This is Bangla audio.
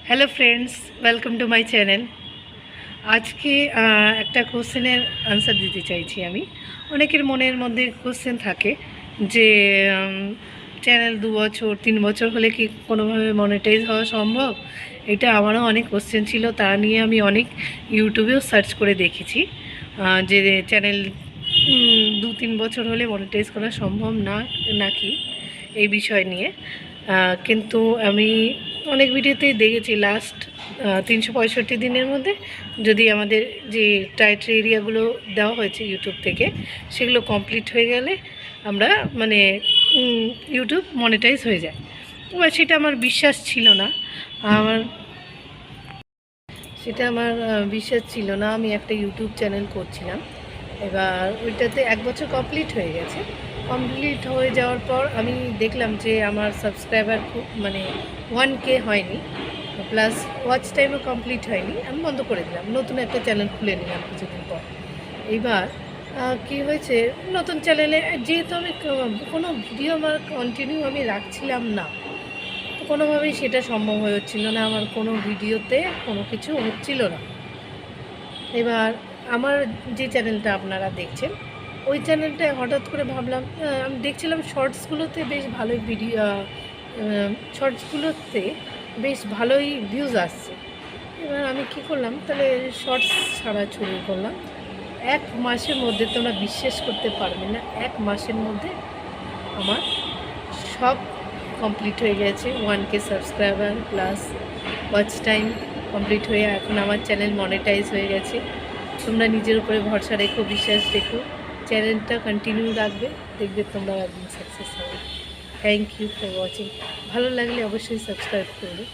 Hello friends, welcome to my channel. আজকে একটা কোশ্চেনের আনসার দিতে চাইছি আমি। অনেকের মনের মধ্যে কোশ্চেন থাকে যে চ্যানেল 2 বছর 3 বছর হলে কি কোনোভাবে মনিটাইজ হওয়া সম্ভব? এটা আমারও অনেক কোশ্চেন ছিল, তা নিয়ে আমি অনেক ইউটিউবেও সার্চ করে দেখেছি যে চ্যানেল 2-3 বছর হলে মনিটাইজ করা সম্ভব নাকি এই বিষয় নিয়ে। কিন্তু আমি অনেক ভিডিওতেই দেখেছি লাস্ট 365 দিনের মধ্যে যদি আমাদের যে ক্রাইটেরিয়াগুলো দেওয়া হয়েছে ইউটিউব থেকে সেগুলো কমপ্লিট হয়ে গেলে আমরা মানে ইউটিউব মনিটাইজ হয়ে যায়। এবার সেটা আমার বিশ্বাস ছিল না। আমার বিশ্বাস ছিল না। আমি একটা ইউটিউব চ্যানেল করছিলাম, এবার ওইটাতে 1 বছর কমপ্লিট হয়ে গেছে। কমপ্লিট হয়ে যাওয়ার পর আমি দেখলাম যে আমার সাবস্ক্রাইবার খুব 1K হয়নি, প্লাস ওয়াচ টাইমও কমপ্লিট হয়নি। আমি বন্ধ করে দিলাম, নতুন একটা চ্যানেল খুলে নিলাম কিছুদিন পর। এইবার কি হয়েছে, নতুন চ্যানেলে যেহেতু আমি কোনো ভিডিও আমার কন্টিনিউ আমি রাখছিলাম না, তো কোনোভাবেই সেটা সম্ভব হয়ে হচ্ছিল না। আমার কোনো ভিডিওতে কোনো কিছু হচ্ছিল না। এবার আমার যে চ্যানেলটা আপনারা দেখছেন, ওই চ্যানেলটায় হঠাৎ করে ভাবলাম, আমি দেখছিলাম শর্টসগুলোতে বেশ ভালোই শর্টসগুলোতে বেশ ভালোই ভিউজ আসছে। এবার আমি কী করলাম, তাহলে শর্টস ছাড়া শুরু করলাম। 1 মাসের মধ্যে, তোমরা বিশ্বাস করতে পারবে না, 1 মাসের মধ্যে আমার সব কমপ্লিট হয়ে গেছে। 1K subscriber plus watch time complete হয়ে এখন আমার চ্যানেল মনিটাইজ হয়ে গেছে। তোমরা নিজের উপরে ভরসা রেখো, বিশ্বাস রেখো, চ্যানেলটা কন্টিনিউ রাখবে, দেখবে তোমরা একদিন সাকসেস হবে। Thank you for watching. ভালো লাগলে অবশ্যই সাবস্ক্রাইব করবে।